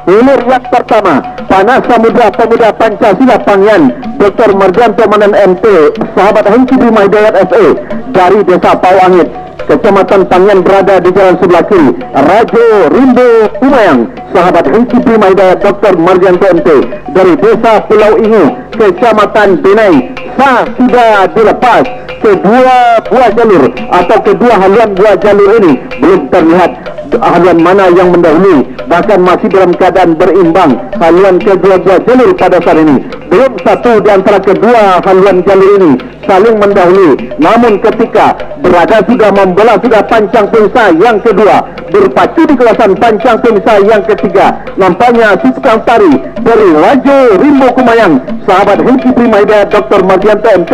hilir yang pertama Panas Samudra Pemuda Pancasila Pangyan Dr. Mardianto Manan MT, sahabat Hengki Bima Hidayat FA dari Desa Pauangit, Kecamatan Pangyan, berada di jalan sebelah kiri. Rajo Rimbo Kumayang, sahabat Hengki Bima Hidayat Dr. Mardianto MT dari Desa Pulau Ingu, Kecamatan Benai. Sudah dilepas kedua buah jalur atau kedua haluan buah jalur ini. Belum terlihat haluan mana yang mendahului, bahkan masih dalam keadaan berimbang haluan kedua buah jalur pada saat ini. Belum satu di antara kedua haluan jalur ini saling mendahului, namun ketika berada sudah membelah, sudah pancang pemisah yang kedua, berpacu di kawasan pancang pemisah yang ketiga, nampaknya si tukang tari dari Rajo Rimbo Kumayang, sahabat Hengki Bima Hidayat Dr. Mardianto MT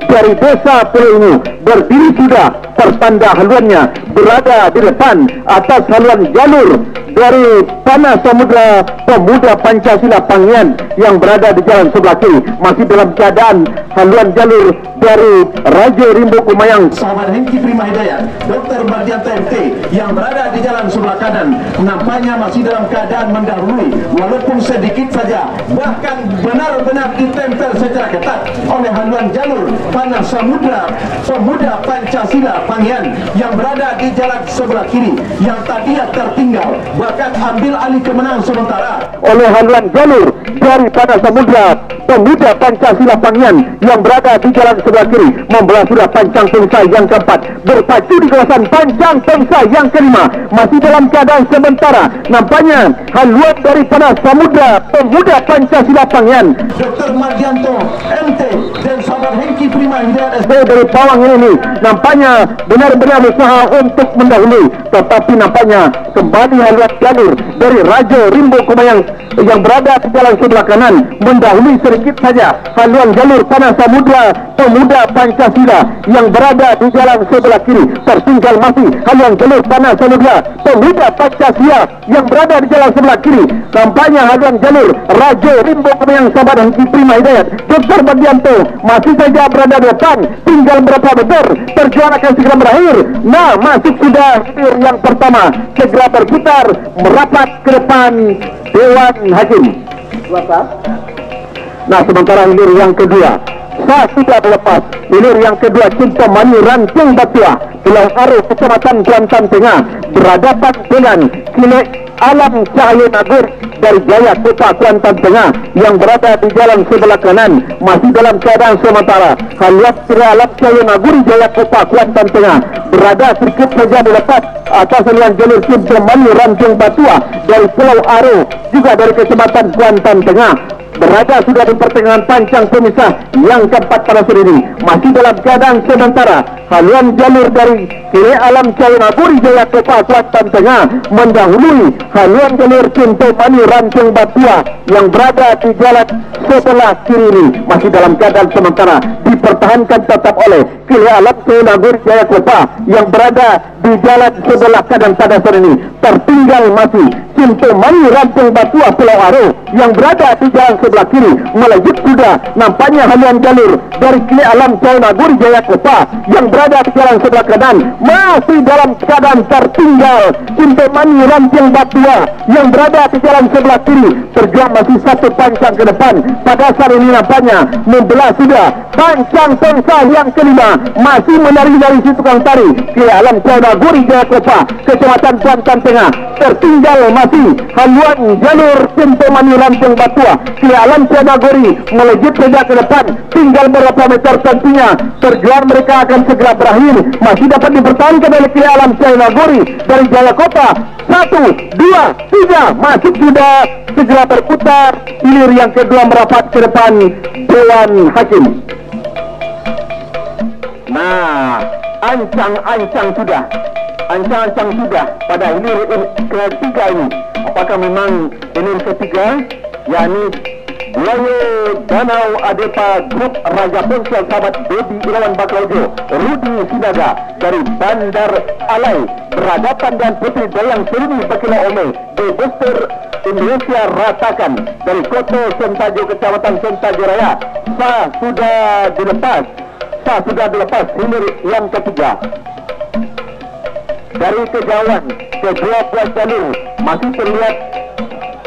dari Desa Pulau Ingu, berdiri sudah, pertanda haluannya berada di depan atas haluan jalur dari Panas Samudra Pemuda Pancasila Pangyan yang berada di jalan sebelah kiri, masih dalam keadaan haluan jalur dari Rajo Rimbo Kumayang, sahabat Hengki Bima Hidayat Dr. Mardianto MT yang berada di jalan sebelah kanan, nampaknya masih dalam keadaan mendahului walaupun sedikit saja, bahkan benar-benar ditempel secara ketat oleh haluan jalur Panas Samudra Pemuda Pancasila Pangyan yang berada di jalan sebelah kiri, yang tadinya tertinggal bahkan ambil alih kemenangan sementara oleh haluan jalur dari Panas Samudra Pemuda Pancasila Pangyan yang berada di jalan sebelah kiri, membelah sudah pancang pemisah yang keempat, berpacu di kawasan pancang pemisah yang kelima, masih dalam keadaan sementara. Nampaknya haluan dari Panas Samudra Pemuda Pancasila Pangyan Dr. Mardianto MT dan sahabat Hengki Bima Hidayat dari Pawang ini nampaknya benar-benar berusaha untuk mendahului, tetapi nampaknya kembali haluan jalur dari Rajo Rimbo Kumayang yang berada di jalan sebelah kanan mendahului sedikit saja haluan jalur Panas Samudra Pemuda Pancasila yang berada di jalan sebelah kiri. Tertinggal masih haluan jalur Panas Samudra Pemuda Pancasila yang berada di jalan sebelah kiri. Nampaknya haluan jalur Rajo Rimbo Kumayang, sahabat Hengki Bima Hidayat Dr. Mardianto masih saja berada di depan. Tinggal berapa meter, perjuangan akan segera berakhir. Nah, masuk sudah hilir yang pertama, segera berputar merapat ke depan Dewan Hakim. Nah, sementara hilir yang kedua sudah dilepas. Hilir yang kedua Cinta Mani Ranting Batua, Pulau Aro, Kecamatan Kuantan Tengah, berhadapan dengan Kile Alam Cahaya Nagur dari Jaya Kota Kuantan Tengah yang berada di jalan sebelah kanan, masih dalam keadaan sementara. Haluan Kile Alam Cahaya Nagur Jaya Kota Kuantan Tengah berada sedikit saja dilepas atas haluan jalur Cinta Mani Ranting Batua dari Pulau Aro, juga dari Kecamatan Kuantan Tengah, berada sudah di pertengahan pancang pemisah yang keempat pada sore ini, masih dalam keadaan sementara. Haluan jalur dari Kiri Alam Cahaya Naguri Jaya Kota Kuantan Tengah mendahului haluan jalur Cinta Mani Ranting Batua yang berada di jalan sebelah kiri ini, masih dalam keadaan sementara, dipertahankan tetap oleh Kiri Alam Cahaya Naguri Jaya Kota yang berada di jalan sebelah kanan pada sore ini. Tertinggal masih Cinta Mani Ranting Batua Pulau Aro yang berada di jalan sebelah kiri, melejit sudah nampaknya haluan jalur dari Kiri Alam Cahaya Naguri Jaya Kota yang berada di jalan sebelah kanan, masih dalam keadaan tertinggal Cinta Mani Ranting Batua yang berada di jalan sebelah kiri. Terjuang masih satu pancang ke depan pada saat ini, nampaknya membelah sudah pancang pemisah yang kelima, masih menari dari si tukang tari Kiri Alam Cahaya Naguri Jaya Kota Kecamatan Kuantan Tengah. Tertinggal masih haluan jalur Cinta Mani Ranting Batua Kiri Alam Cahaya Naguri, melejit saja ke depan, tinggal beberapa meter tentunya perjuangan mereka akan segera berakhir. Masih dapat dipertahankan oleh Kiri Alam Cahaya Naguri dari Jaya Kota. 1, 2, 3, masuk sudah, segera berputar. Hilir yang kedua merapat ke depan Dewan Hakim. Nah, ancang-ancang sudah pada hilir ketiga ini. Apakah memang hilir ketiga, yakni Layo Danau Adepa Grup Raja Ponsel, sahabat Dedi Irawan Baklaujo, Rudi Sinaga dari Bandar Alai berhadapan dengan Putri Dayang Seruni Bakila Ome di Booster Indonesia Ratakan dari Koto Sentajo Kecamatan Sentajo Raya. Sudah dilepas hilir yang ketiga. Dari kejauhan kedua belas jalur masih terlihat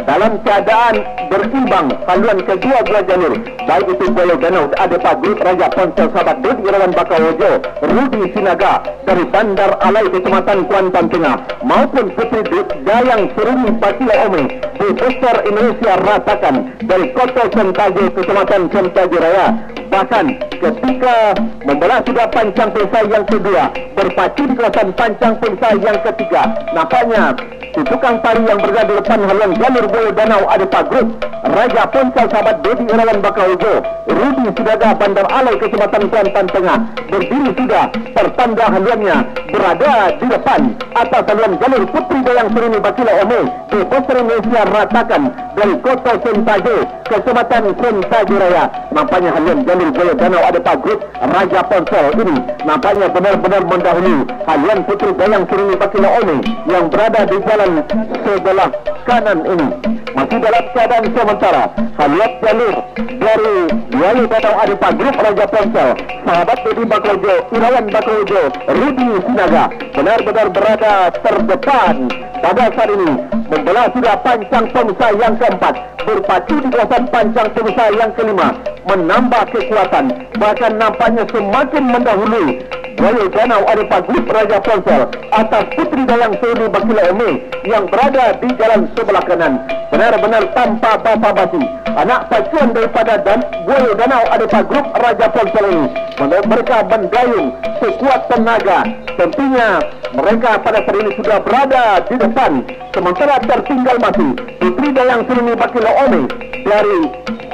dalam keadaan berimbang haluan kedua buah jalur, baik itu Pulau Danau Adepa Grup Raja Ponsel Sahabat Dodi Irawan Bakawojo, Rudi Sinaga dari Bandar Alai Kecamatan Kuantan Tengah, maupun Putri Dayang Seruni Pakila Ome di Besar Indonesia Ratakan dari Kota Sentaje Kecamatan Sentaje Raya. Bahkan ketika membelah sudah pancang perisai yang kedua, berpacu di kawasan pancang perisai yang ketiga, nampaknya tukang tari yang berada di depan haluan jalur Pulau Danau Adepa Grup Raja Ponsel Sahabat Dodi Irawan Bakawojo, Rudi Sinaga Bandar Alai Kecamatan Kuantan Tengah berdiri sudah, pertanda haluannya berada di depan atas haluan jalur Putri Dayang Seruni Pakila Ome di Besar Indonesia Ratakan dari Kota Sentaje Kecamatan Sentaje Raya. Nampaknya haluan jalur Pulau Danau Adepa Grup Raja Ponsel ini nampaknya benar-benar mendahului haluan Putri Dayang Seruni Pakila Ome yang berada di jalan sebelah kanan ini. Masih dalam keadaan sementara, haluan jalur dari Pulau Danau Adepa Grup Raja Ponsel Sahabat Dodi Bakawojo, Irawan Bakawojo, Rudi Sinaga benar-benar berada terdepan pada saat ini, membelah sudah pancang pemisah yang keempat, berpacu di kawasan pancang pemisah yang kelima, menambah kekuatan, bahkan nampaknya semakin mendahului Pulau Danau Adepa Grup Raja Ponsel atas Putri Dayang Seruni Pakila Ome yang berada di jalan sebelah kanan. Benar-benar tanpa basa-basi, anak pacuan daripada Pulau Danau Adepa Grup Raja Ponsel ini, mereka mendayung sekuat tenaga. Tentunya mereka pada saat ini sudah berada di depan, sementara tertinggal masih Putri Dayang Seruni Pakila Ome dari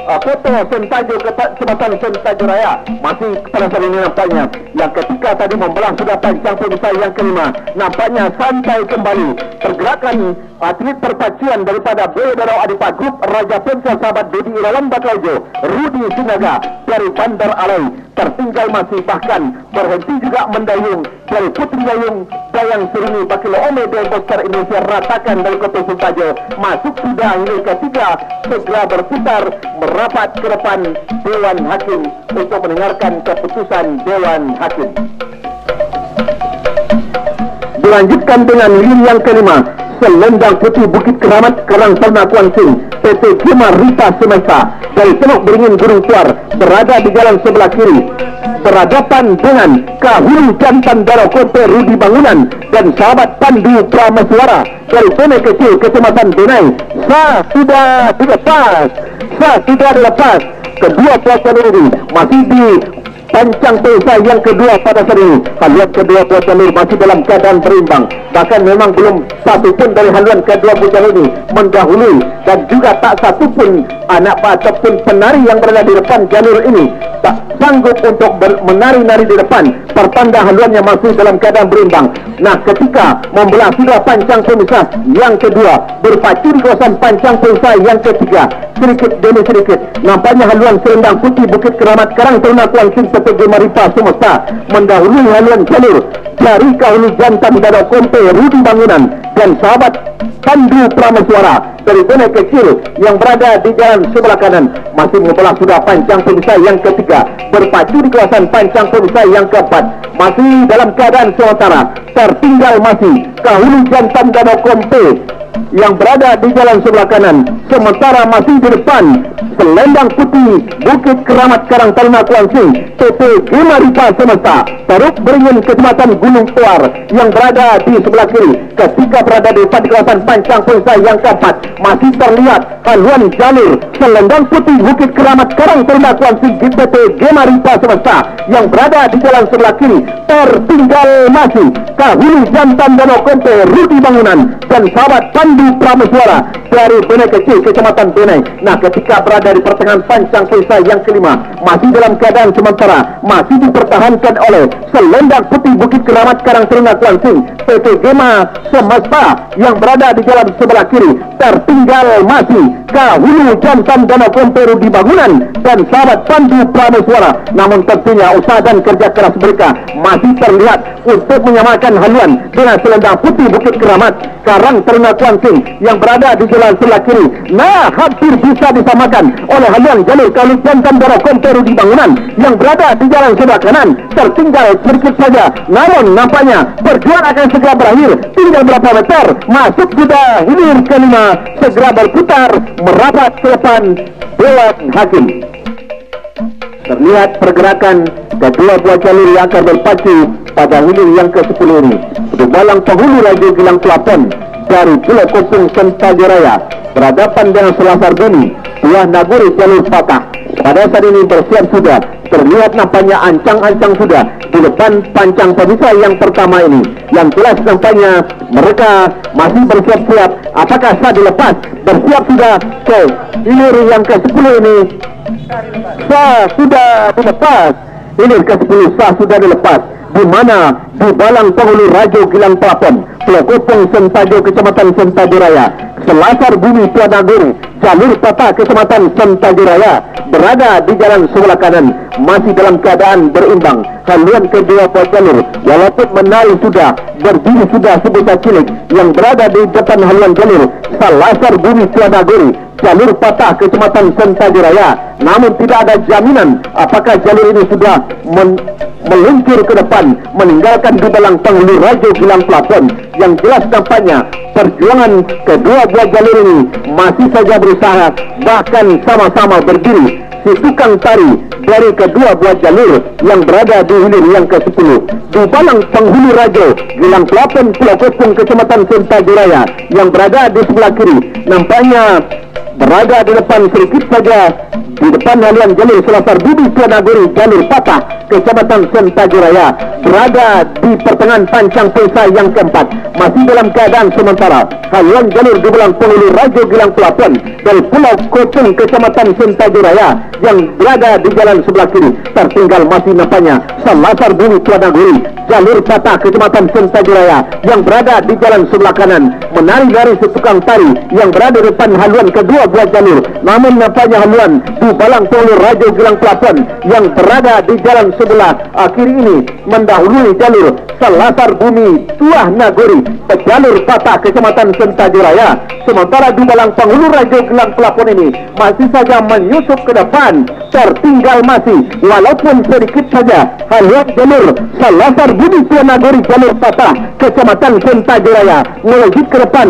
Kota Sentaje Kecamatan Sentaje Raya. Masih pada saat ini nampaknya yang ketika tadi membelah sudah pancang pemisah yang kelima, nampaknya santai kembali pergerakan atlet perpacuan daripada Pulau Danau Adepa Grup Raja Ponsel Sahabat Dodi Irawan Bakawojo, Rudi Sinaga dari Bandar Alai. Tertinggal masih, bahkan berhenti juga mendayung dari Putri Dayang Seruni Pakila Ome dari Besar Indonesia Ratakan dari Kota Sentaje. Masuk sudah ini ketiga, segera berputar merapat ke depan Dewan Hakim untuk mendengarkan keputusan Dewan Hakim. Dilanjutkan dengan lini yang kelima, Selendang Putih Bukit Keramat Karang Taruna Kuansing PT Gema Rita Semesta dari Teluk Beringin Gunung Tuar berada di jalan sebelah kiri, berhadapan dengan Kahulu Jantan Danau Konte Rudi Bangunan dan Sahabat Pandu Prameswara dari Tone Kecil Kecamatan Benai. Sudah dilepas kedua pelajar ini masih di pancang perisai yang kedua pada saat ini. Haluan kedua buah jalur masih dalam keadaan berimbang, bahkan memang belum satu pun dari haluan kedua buah jalur ini mendahului, dan juga tak satu pun anak ataupun penari yang berada di depan jalur ini tak sanggup untuk menari-nari di depan, pertanda haluannya masih dalam keadaan berimbang. Nah, ketika membelah sudah pancang pemisah yang kedua, berpacu di kawasan pancang pemisah yang ketiga, sedikit demi sedikit nampaknya haluan Selendang Putih Bukit Keramat Karang Taruna Kuansing PT Gema Rita Semesta mendahului haluan jalur dari Kahulu Jantan Danau Konte Rudi Bangunan dan Sahabat Pandu Prameswara dari Tone Kecil yang berada di jalan sebelah kanan. Masih membelah sudah pancang pemisah yang ketiga, berpacu di kawasan pancang pemisah yang keempat, masih dalam keadaan sementara. Tertinggal masih Kahulu Jantan Danau Konte yang berada di jalan sebelah kanan, sementara masih di depan Selendang Putih Bukit Keramat Karang Taruna Kuansing PT Gema Rita Semesta Teluk Beringin Kecamatan Gunung Tuar yang berada di sebelah kiri. Ketika berada di kawasan pancang pemisah yang keempat, masih terlihat haluan jalur Selendang Putih Bukit Keramat Karang Taruna Kuansing PT Gema Rita Semesta yang berada di jalan sebelah kiri. Tertinggal masih Kahulu Jantan Danau Konte Rudi Bangunan dan Sahabat Pandu Prameswara dari Benai Kecil Kecamatan Benai. Nah, ketika berada di pertengahan pancang perisai yang kelima, masih dalam keadaan sementara, masih dipertahankan oleh Selendang Putih Bukit Keramat Karang Taruna Kuansing PT Gema Semesta yang berada di jalan sebelah kiri. Tertinggal masih Kahulu Jantan Danau Konte Rudi Bangunan dan Sahabat Pandu Prameswara. Namun tentunya usaha dan kerja keras mereka masih terlihat untuk menyamakan haluan dengan Selendang Putih Bukit Keramat Karang Taruna Kuansing King yang berada di jalan sebelah kiri. Nah, hampir bisa disamakan oleh haluan jalur Kali Jantan Dara Komperu di bangunan yang berada di jalan sebelah kanan. Tertinggal sedikit saja, namun nampaknya perjuangan akan segera berakhir. Tinggal berapa meter, masuk sudah hilir kelima, segera berputar merapat ke depan Dewan Hakim. Terlihat pergerakan kedua buah jalur yang akan berpacu pada hilir yang ke-10 ini. Untuk balang penghulu Raja Gilang Pelapon dari Pulau Kopung Sentajuraya berhadapan dengan Selasar Bumi Buah Naguri jalur patah. Pada saat ini bersiap sudah, terlihat nampaknya ancang-ancang sudah di depan pancang pemisah yang pertama ini. Yang jelas nampaknya mereka masih bersiap-siap. Apakah sah dilepas? Bersiap sudah ke hilir yang ke-10 ini. Sah sudah dilepas. Hilir ke-10 sah sudah dilepas. Di mana di balang penghulu Rajo Gilang Pelapon, Pulau Kopong Sentajo Kecamatan Sentajuraya, Selasar Bumi Tuan Agung jalur patah Kecamatan Sentajuraya berada di jalan sebelah kanan, masih dalam keadaan berimbang. Haluan kedua buah jalur walaupun menari sudah, berdiri sudah sebesar cilik yang berada di depan haluan jalur Selasar Bumi Tuan Agung jalur patah Kecamatan Sentajuraya, namun tidak ada jaminan apakah jalur ini sudah meluncur ke depan meninggalkan di balang penghulu Rajo Gilang Pelapon. Yang jelas nampaknya perjuangan kedua buah jalur ini masih saja berusaha, bahkan sama-sama berdiri. Si tukang tari dari kedua buah jalur yang berada di hilir yang ke-10 di balang penghulu Rajo Gilang Pelapon Pulau Kopong Kecamatan Sentajuraya yang berada di sebelah kiri, nampaknya berada di depan sedikit saja di depan haluan jalur Selasar Bumi Tuan Aguri jalur patah Kecamatan Sentajuraya berada di pertengahan pancang pemisah yang keempat, masih dalam keadaan sementara. Haluan jalur di belang penghulu Rajo Gilang Pelapon dari Pulau Kopong Kecamatan Sentajuraya yang berada di jalan sebelah kiri, tertinggal masih nampaknya Selasar Bumi Tuan Aguri jalur patah Kecamatan Sentajuraya yang berada di jalan sebelah kanan, menari dari setukang tari yang berada di depan haluan kedua buah jalur. Namun nampaknya haluan di balang penghulu Rajo Gilang Pelapon yang berada di jalan sebelah kiri ini mendahului jalur Selasar Bumi Tuah Naguri pejalur patah Kecamatan Sentajuraya. Sementara di balang penghulu Rajo Gilang Pelapon ini masih saja menyusup ke depan, tertinggal masih walaupun sedikit saja haluan jalur Selasar Bumi Tuah Naguri jalur patah Kecamatan Sentajuraya melejit ke depan.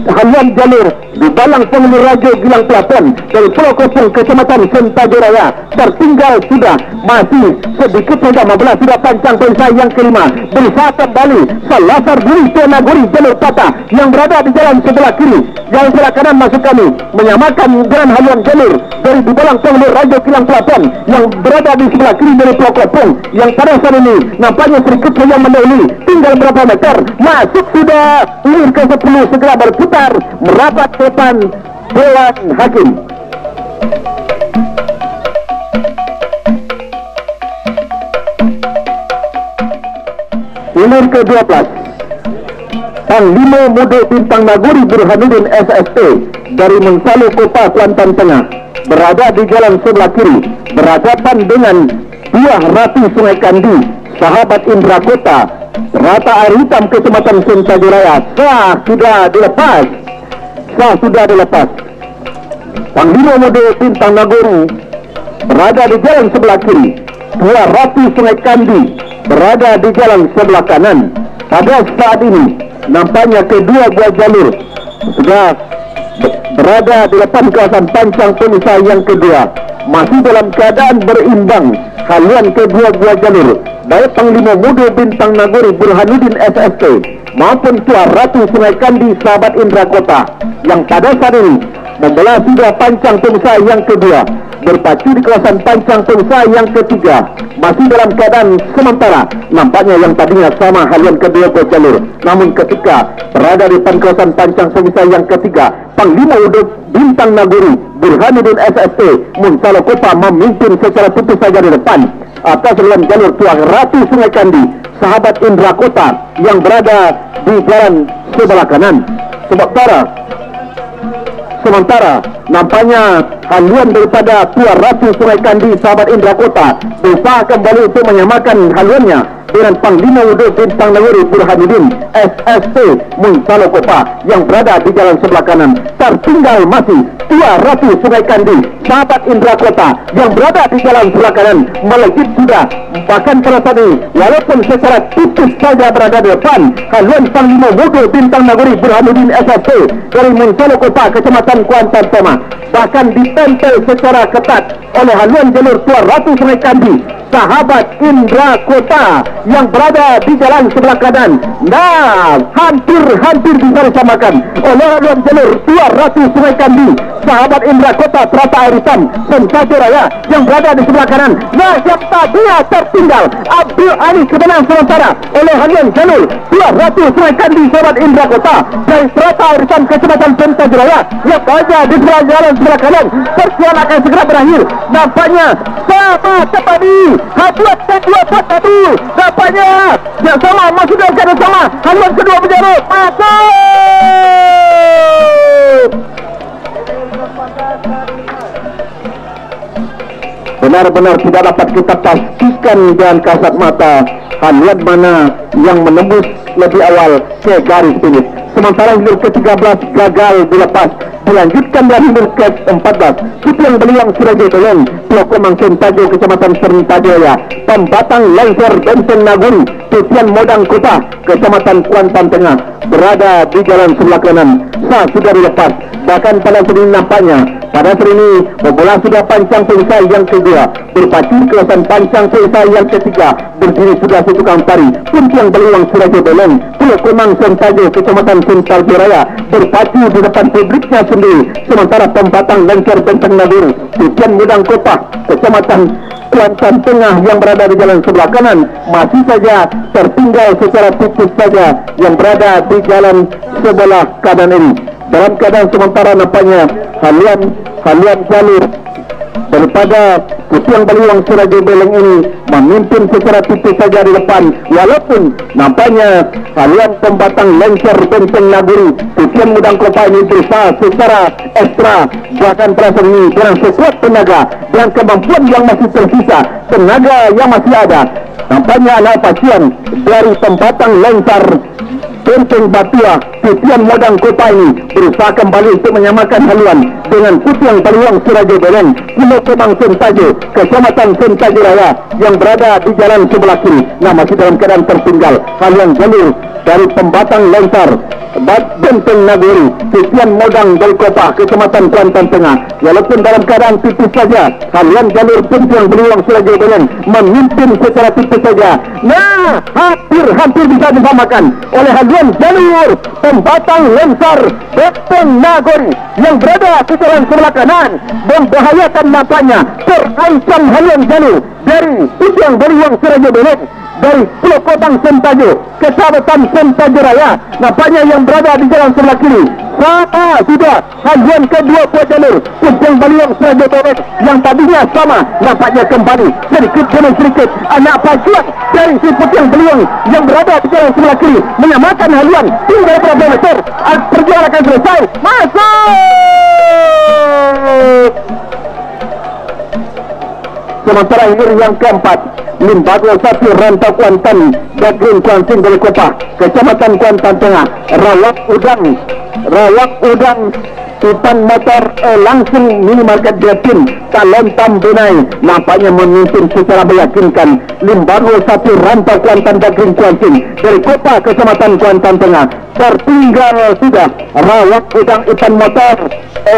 Haluan jalur di balang penghulu Rajo Gilang Pelapon dari Pulau Kopong Kecamatan Sentajuraya tertinggal sudah, masih sedikit saja 15 sudah pancang pemisah yang kelima. Berusaha kembali Selasar Bumi Tuan Naguri jalur patah yang berada di jalan sebelah kiri, jalan sebelah kanan masuk kami menyamakan dengan haluan jalur dari di balang penghulu Rajo Gilang Pelapon yang berada di sebelah kiri dari Pulau Kopong yang pada saat ini nampaknya sedikit saja mendahului. Tinggal berapa meter, masuk sudah hilir ke-10, segera berputar merapat ke depan Dewan Hakim. Hilir ke-12 Panglima Muda Bintang Naguri Burhanuddin SST dari Mensalo Kota Kuantan Tengah berada di jalan sebelah kiri berhadapan dengan Buah Ratu Sungai Kandi Sahabat Indra Kota Rata Air Hitam Kecamatan Sentajuraya. Sah sudah dilepas. Sah sudah dilepas. Panglima Muda Bintang Naguri berada di jalan sebelah kiri. Buah Ratu Sungai Kandi berada di jalan sebelah kanan. Pada saat ini nampaknya kedua buah jalur sudah berada di depan kawasan pancang pemisah yang kedua, masih dalam keadaan berimbang. Haluan kedua buah jalur baik Panglima Muda Bintang Naguri Burhanuddin SST maupun Buah Ratu Sungai Kandi Sahabat Indra Kota yang pada saat ini membelah sudah pancang pemisah yang kedua, berpacu di kawasan pancang pemisah yang ketiga, masih dalam keadaan sementara. Nampaknya yang tadinya sama haluan kedua buah jalur, namun ketika berada di depan kawasan pancang pemisah yang ketiga, Panglima Muda Bintang Naguri Burhanuddin SST Mensalo Kota memimpin secara putus saja di depan atas haluan jalur Buah Ratu Sungai Kandi Sahabat Indra Kota yang berada di jalan sebelah kanan. Sementara nampaknya haluan daripada Buah Ratu Sungai Kandi Sahabat Indra Kota berusaha kembali untuk menyamakan haluannya dengan Panglima Wudhu Bintang Nagori Burhanuddin SST Munsalokopa yang berada di jalan sebelah kanan. Tertinggal masih Tua Ratu Sungai Kandi sahabat Indra Kota yang berada di jalan sebelah kanan melejit sudah, bahkan pada saat ini walaupun secara tipis saja berada di depan haluan Panglima Wudhu Bintang Nagori Burhanuddin SST dari Munsalokopa Kecamatan Kuantan Tema, bahkan ditempel secara ketat oleh haluan jalur Tua Ratu Sungai Kandi sahabat Indra Kota yang berada di jalan sebelah kanan. Nah, hampir bisa disamakan oleh haluan jalur Tua Ratu Sungai Kandi sahabat Indra Kota Terata Air Hitam Sentaja Raya yang berada di sebelah kanan. Nah, yang tadinya tertinggal Abdul Ali kemenang sementara oleh haluan jalur Tua Ratu Sungai Kandi sahabat Indra Kota dari Terata Air Hitam Kecamatan Sentaja Raya yang berada di sebelah jalan sebelah kanan. Persiapan akan segera berakhir. Nampaknya sama tadi haluan kedua satu. Nampaknya yang sama masih dalam keadaan sama. Haluan kedua menjarut masuk. Benar-benar tidak dapat kita pastikan dengan kasat mata haluan mana yang menembus lebih awal ke garis finish. Sementara hilir ke-13 gagal dilepas, dilanjutkan dari hilir ke-14 Kupiang Beliang Suraja Tolong Pulau Kemang Sentajo Kecamatan Sentajoya Pembatang Lengser Benteng Nagori Titian Modang Kota Kecamatan Kuantan Tengah berada di jalan sebelah kanan. Sudah dilepas, bahkan pada sini nampaknya pada hari ini bola sudah pancang perisai yang kedua, berpacu kawasan pancang perisai yang ketiga, berdiri sudah tukang pari Kupiang Beliang Suraja Tolong Pulau Kemang Sentajo Kecamatan Sentajo Raya berpacu di depan publiknya sendiri. Sementara Pembatang Lengser Benteng Nagori Titian Modang Kota Kecamatan Kuantan Tengah yang berada di jalan sebelah kanan masih saja tertinggal secara tipis saja yang berada di jalan sebelah kanan ini. Dalam keadaan sementara nampaknya haluan jalur daripada Kupiang Beliang Suraja Beleng ini memimpin secara tipis saja di depan, walaupun nampaknya haluan Pembatang Lengser Benteng Nagori Titian Modang Kota ini berusaha secara ekstra, bahkan perasaan ini dengan sekuat tenaga dan kemampuan yang masih tersisa, tenaga yang masih ada. Nampaknya anak pacuan dari Pembatang Lengser Benteng Batua Titian Modang Kota ini berusaha kembali untuk menyamakan haluan dengan Kupiang Beliang Suraja Beleng Pulau Kemang Sentajo Kecamatan Sentajo Raya yang berada di jalan sebelah kiri. Nah, masih dalam keadaan tertinggal haluan jalur dari Pembatang Lengser Benteng Nagori Titian Modang dari Kota Kecamatan Kuantan Tengah, walaupun dalam keadaan tipis saja haluan jalur Kupiang Beliang Suraja Beleng memimpin secara tipis saja. Nah, hampir bisa disamakan oleh haluan jalur Pembatang Lengser Benteng Nagori yang berada di jalan sebelah kanan, membahayakan nampaknya terancam haluan jalur dari Kupiang Beliang Suraja Beleng dari Pulau Kotang Sentajo Kecamatan Sentajo Raya. Nampaknya yang berada di jalan sebelah kiri sama sudah haluan kedua buat jalur Kupiang Beliang Suraja Beleng yang tadinya sama, nampaknya kembali sedikit demi sedikit anak pacuan dari si Kupiang Beliang yang berada di jalan sebelah kiri menyamakan haluan. Tinggal berapa meter perjalanan akan selesai. Masuk. Sementara hilir yang keempat Limbago Sapi Rantau Kuantan Daging Kuantin dari Kota Kecamatan Kuantan Tengah Rawak udang Ipan motor langsung minimarket Depin Talontam Benai nampaknya memimpin secara meyakinkan. Limbago Sapi Rantau Kuantan Daging Kuantin dari Kota Kecamatan Kuantan Tengah tertinggal sudah. Rawak udang Ipan motor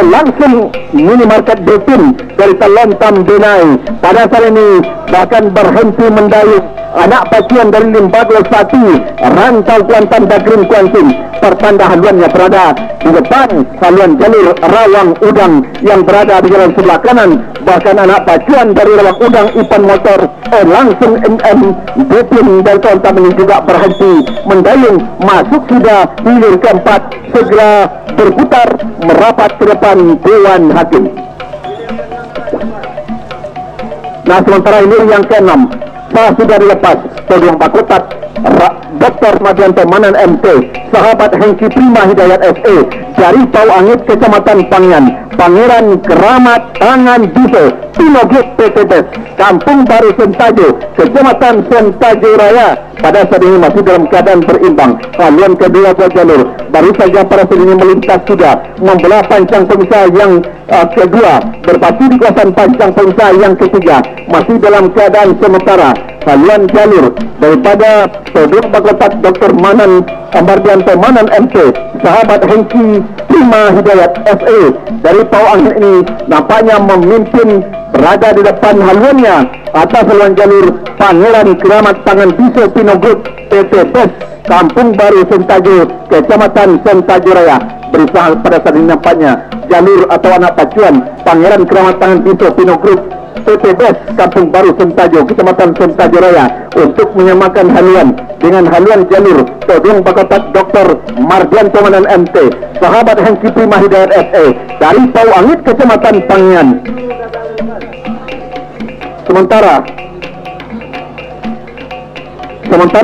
langsung minimarket Depin dari Talontam Benai pada saat ini bahkan berhenti mendayung anak pacuan dari Limbago Sapi Rantau Kuantan Daging Kuantin. Pertanda haluannya berada di depan haluan jalur Rawang Udang yang berada di jalan sebelah kanan. Bahkan anak pacuan dari Rawang Udang Ipan motor langsung Depin dari Talontam ini juga berhenti mendayung. Masuk sudah hilir keempat, segera berputar merapat ke depan Dewan Hakim. Nah, sementara ini yang keenam sudah dilepas Todong Bakotat Dr. Mardianto Manan MT, sahabat Hengki Prima Hidayat SE dari Pau Angit Kecamatan Pangyan, Pangeran Keramat Tangan Biso, Pinogit PTBes, Kampung Baru Sentajo, Kecamatan Sentajo Raya. Pada saat ini masih dalam keadaan berimbang. Haluan kedua buah jalur baru saja para ini melintas sudah membelah pancang pemisah yang kedua, berpacu di kawasan pancang pemisah yang ketiga, masih dalam keadaan sementara. Haluan jalur daripada Todong Bakotat Dr. Manan Mardianto Manan MT, sahabat Hengki Prima Hidayat SE dari Pau Angin ini nampaknya memimpin berada di depan haluannya atas haluan jalur Pangeran Keramat Tangan Biso Pinogit PTBes, Kampung Baru Sentajo, Kecamatan Sentajo Raya. Berusaha pada saat ini nampaknya jalur atau anak pacuan Pangeran Keramat Tangan Biso Pinogit PTBes, Kampung Baru Sentajo, Kecamatan Sentajo Raya untuk menyamakan haluan dengan haluan jalur Todong Bakotat Dr. Mardianto Manan MT, sahabat Hengki Prima Hidayat SE dari Pau Angit Kecamatan Pangyan. Sementara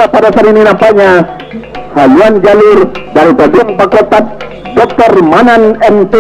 pada saat ini nampaknya haluan jalur dari Todong Bakotat Dr. Manan MT,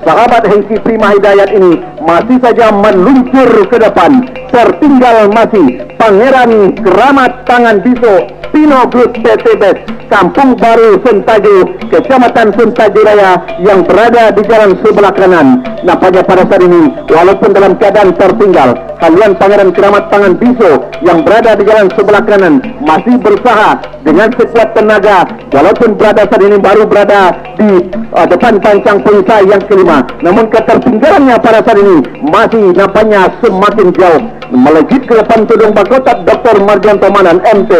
sahabat Hengki Prima Hidayat ini masih saja meluncur ke depan. Tertinggal masih Pangeran Keramat Tangan Biso Pinogit PTBes, Kampung Baru Sentajo, Kecamatan Sentajo Raya yang berada di jalan sebelah kanan. Nampaknya pada saat ini walaupun dalam keadaan tertinggal, haluan Pangeran Keramat Tangan Biso yang berada di jalan sebelah kanan masih berusaha dengan sekuat tenaga, walaupun berada saat ini baru berada di depan pancang pemisah yang kelima, namun ketertinggalannya pada saat ini masih nampaknya semakin jauh. Melejit ke depan Todong Bakotat Dr. Mardianto Manan MT,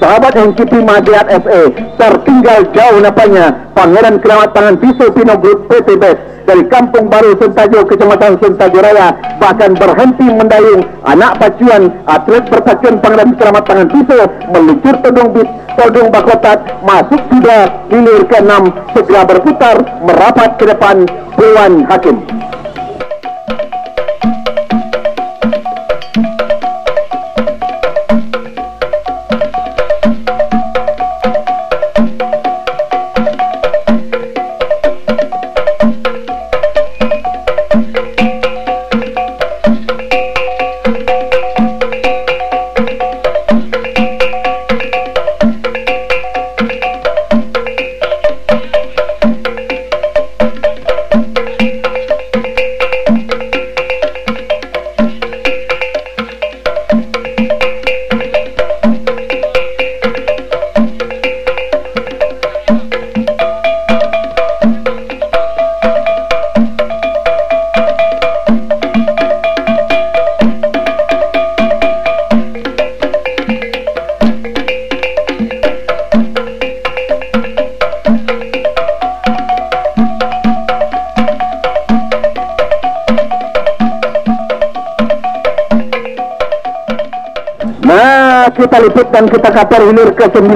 sahabat Hengki Prima Hidayat SE, tertinggal jauh nampaknya Pangeran Keramat Tangan Biso Pinogit PTBes dari Kampung Baru Sentajo, Kecamatan Sentajo Raya, bahkan berhenti mendayung anak pacuan atlet perpacuan Pangeran Keramat Tangan Biso meluncur Todong Bakotat, masuk sudah hilir ke-6, segera berputar merapat ke depan Dewan Hakim. Kita liput dan kita kapar hilir ke-9.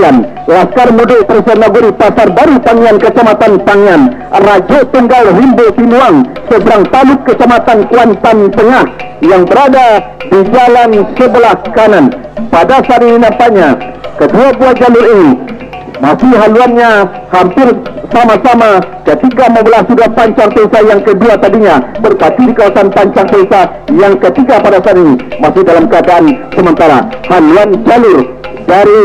Laskar Muda Persenaguri Pasar Baru Pangyan, Kecamatan Pangyan, Rajo Tunggal Rimbo Pinuang, seberang taluk Kecamatan Kuantan Tengah yang berada di jalan sebelah kanan. Pada saat ini nampaknya kedua buah jalur ini masih haluannya hampir sama-sama ketika membelah sudah pancang pemisah yang kedua tadinya berpacu di kawasan pancang pemisah yang ketiga. Pada saat ini masih dalam keadaan sementara. Haluan jalur dari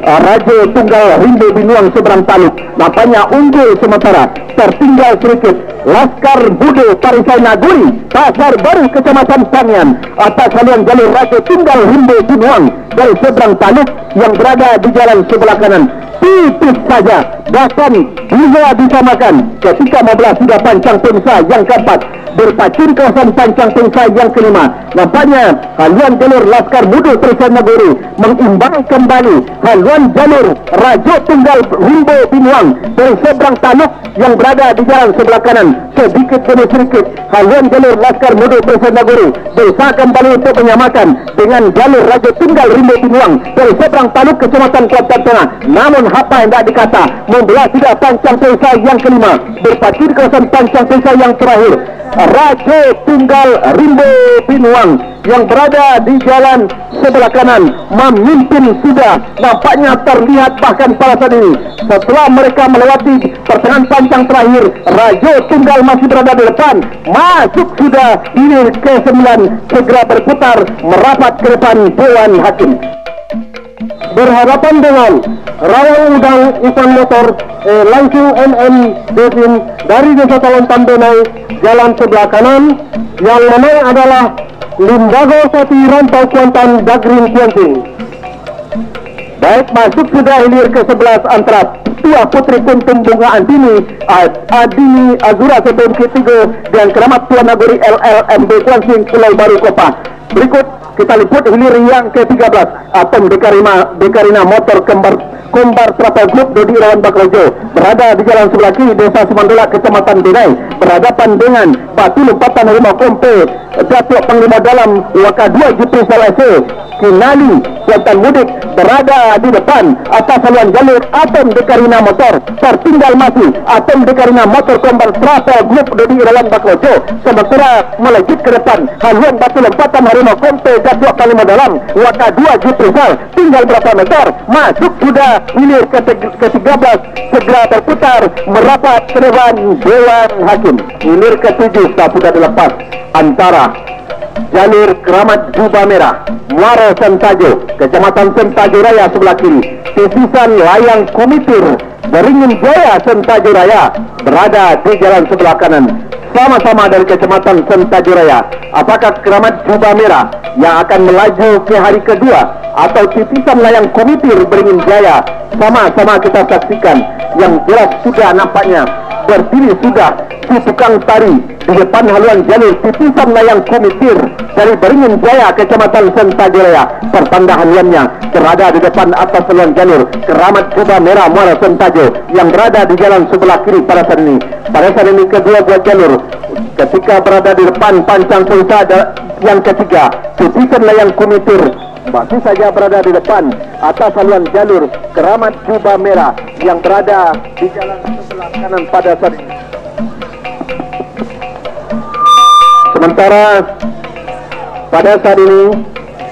Rajo Tunggal Rimbo Binuang seberang taluk nampaknya unggul sementara. Tertinggal sedikit Laskar Muda Parisai Naguri Pasar Baru Kecamatan Pangyan atas haluan jalur Rajo Tunggal Rimbo Binuang dari seberang taluk yang berada di jalan sebelah kanan. Tipis saja, bahkan bisa disamakan ketika membelah sudah pancang pemisah yang keempat, berpacu di kawasan pancang pemisah yang kelima. Nampaknya haluan jalur Laskar Muda Parisai Naguri mengimbang kembali haluan jalur Rajo Tunggal Rimbo Binuang dari seberang taluk yang berada di jalan sebelah kanan. Sedikit demi sedikit haluan jalur Laskar Muda Parisai Naguri berusaha kembali untuk menyamakan dengan jalur Rajo Tunggal Rimbo Binuang dari seberang taluk Kecamatan Kuantan Tengah. Namun apa yang tak dikata, membelah sudah pancang pemisah yang kelima, berpacu di kawasan pancang pemisah yang terakhir. Rajo Tunggal Rimbo Binuang Sinuang yang berada di jalan sebelah kanan memimpin sudah, nampaknya terlihat bahkan pada saat ini setelah mereka melewati pertengahan panjang terakhir. Rajo Tunggal masih berada di depan, masuk sudah hilir ke-9, segera berputar merapat ke depan Dewan Hakim. Berhadapan dengan Rawang Udang Ivan Motor langsung MM Devin dari Desa Talontan Benai, jalan sebelah kanan. Yang menang adalah Limbago Sati Rantau Kuantan Dagrin Kuanting. Baik, masuk sudah hilir ke-11 antara Tua Putri Kuntum Bunga Antini Adini Azura sebelum ketiga dan Keramat Tuan Nagori LLMB Kuansing Pulau Baru Kopa. Berikut kita liput hilir yang ke-13 Atom Dekarina Motor Kombar Trapel Group Dodi Irawan Bakrojo berada di jalan sebelah kiri Desa Semandolak Kecamatan Benai, berhadapan dengan Batu Lompatan Harimau Kompe Datuk Panglima Dalam Waka 2 GP SLSE Kinali Kuantan Mudik berada di depan atas haluan jalur Atom Dekarina Motor. Tertinggal masih Atom Dekarina Motor Kombar Trapel Group Dodi Irawan Bakrojo, sementara melejit ke depan haluan Batu Lompatan Harimau Kompe Datuk Panglima Dalam Waka 2 GP SL. Tinggal berapa meter masuk sudah hilir ke-13, segera berputar merapat ke depan Dewan Hakim. Hilir ke-7 sudah dilepas antara jalur Keramat Jubah Merah Muaro Sentajo Kecamatan Sentajo Raya sebelah kiri, sisisan layang Kumitir Beringin Jaya Sentajo Raya berada di jalan sebelah kanan, sama-sama dari Kecamatan Sentajo Raya. Apakah Keramat Jubah Merah yang akan melaju ke hari kedua atau titisan layang Kumitir Beringin Jaya? Sama-sama kita saksikan. Yang jelas sudah nampaknya berdiri sudah di tukang tari di depan haluan jalur titisan layang Kumitir dari Beringin Jaya Kecamatan Sentajo Raya. Pertanda haluannya berada di depan atas haluan jalur Keramat Jubah Merah Muara Sentajo yang berada di jalan sebelah kiri pada saat ini. Pada saat ini kedua buah jalur ketika berada di depan pancang pulsa yang ketiga titisan layang Kumitir masih saja berada di depan atas haluan jalur Keramat Jubah Merah yang berada di jalan sebelah kanan pada saat ini. Sementara pada saat ini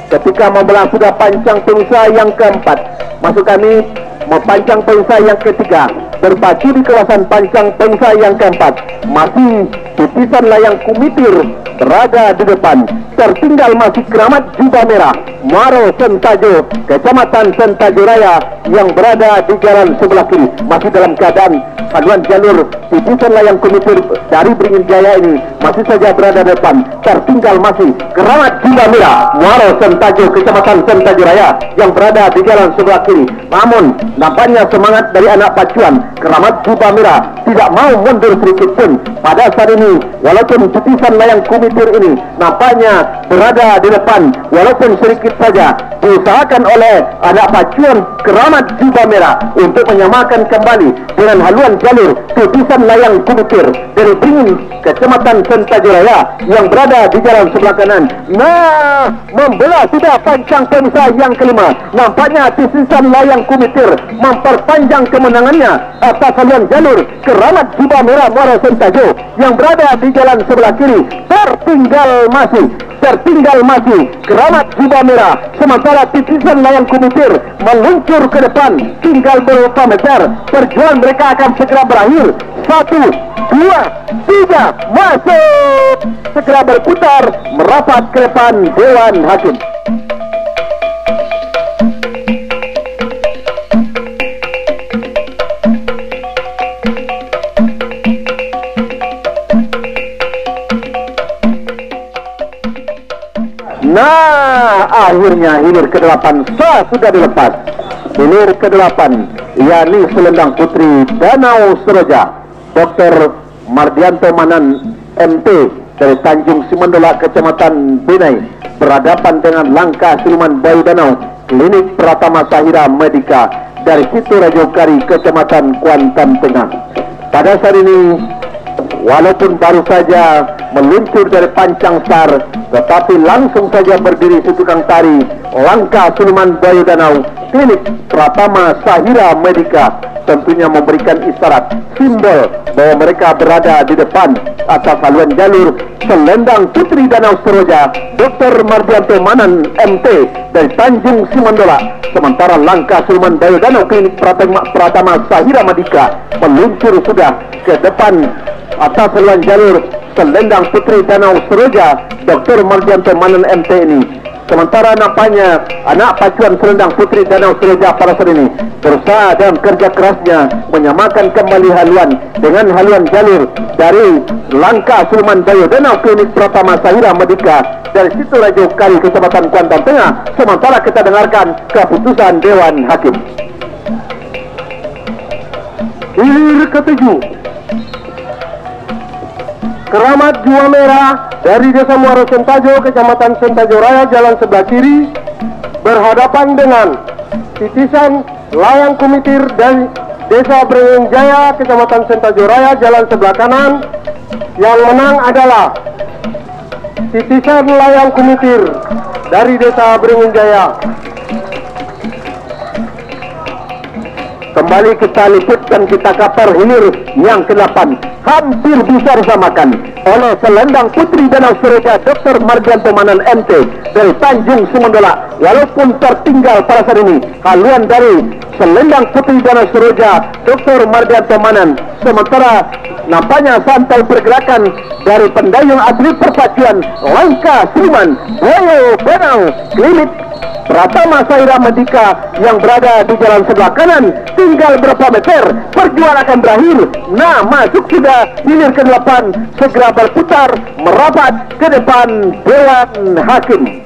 ketika membelah sudah pancang pengsa yang keempat, maksud kami mempancang pengsa yang ketiga, berpacu di kawasan pancang pengsa yang keempat, masih titisan layang Kumitir berada di depan. Tertinggal masih Keramat Jubah Merah Muaro Sentajo Kecamatan Sentajo Raya yang berada di jalan sebelah kiri, masih dalam keadaan haluan jalur titisan layang Kumitir dari Beringin Jaya ini masih saja berada di depan. Tertinggal masih Keramat Jubah Merah Muaro Sentajo Kecamatan Sentajo Raya yang berada di jalan sebelah kiri. Namun nampaknya semangat dari anak pacuan Keramat Jubah Merah tidak mau mundur sedikit pun pada saat ini, walaupun titisan layang Kumitir ini nampaknya berada di depan, walaupun sedikit saja diusahakan oleh anak pacuan Keramat Jubah Merah untuk menyamakan kembali dengan haluan jalur titisan layang Kumitir dari Beringin Kecamatan Sentajo Raya yang berada di jalan sebelah kanan. Nah, membelah sudah pancang pengsa yang kelima. Nampaknya titisan layang Kumitir memperpanjang kemenangannya atas haluan jalur Keramat Jubah Merah Muaro Sentajo yang berada di jalan sebelah kiri. Tertinggal masih Keramat Jubah Merah, sementara titisan layang Kumitir meluncur ke depan tinggal beberapa meter. Perjuangan mereka akan segera berakhir. 1, 2, 3, masuk, segera berputar merapat ke depan Dewan Hakim. Nah, akhirnya hilir ke-8 sudah dilepas. Hilir ke-8 yakni selendang putri Danau Seroja Dr. Mardianto Manan MT dari Tanjung Simandolak Kecamatan Benai berhadapan dengan Langkah Siluman Bayu Danau Klinik Pratama Sahira Medika dari Situ Rajokari Kecamatan Kuantan Tengah. Pada saat ini walaupun baru saja meluncur dari pancang sar, tetapi langsung saja berdiri si tukang tari Langkah Siluman Bayu Danau Klinik Pratama Sahira Medika tentunya memberikan isyarat simbol bahwa mereka berada di depan atas haluan jalur selendang Putri Danau Seroja Dr. Mardianto Manan MT dari Tanjung Simandola. Sementara langkah Sulman Bayu Danau Klinik Pratama Sahira Madika meluncur sudah ke depan atas haluan jalur selendang Putri Danau Seroja Dr. Mardianto Manan MT ini. Sementara nampaknya anak pacuan selendang Putri Danau Seroja pada saat ini berusaha dalam kerja kerasnya menyamakan kembali haluan dengan haluan jalur dari langkah Sulman Bayu Danau Klinik Pratama Sahira Madika dari situ Rajo Kari Kecamatan Kuantan Tengah. Sementara kita dengarkan keputusan Dewan Hakim. Hilir ketujuh, Keramat Jua Merah dari Desa Muaro Sentajo, Kecamatan Sentajo Raya, jalan sebelah kiri, berhadapan dengan Titisan Layang Kumitir dari Desa Beringin Jaya, Kecamatan Sentajo Raya, jalan sebelah kanan. Yang menang adalah Titisan Layang Kumitir dari Desa Beringin Jaya. Kembali kita liput dan kita kapar hilir yang ke-8 hampir bisa disamakan oleh selendang Putri Danau Seroja Dr. Mardianto Manan MT dari Tanjung Simandola. Walaupun tertinggal pada saat ini haluan dari selendang Putri Danau Seroja Dr. Mardianto Manan, sementara nampaknya santai pergerakan dari pendayung atlet perpacuan langkah Sulman Bayu Danau Klinik Pratama Sahira Madika yang berada di jalan sebelah kanan. Tinggal berapa meter perjuangan akan berakhir. Nah, masuk sudah hilir ke-8, segera berputar merapat ke depan Dewan Hakim.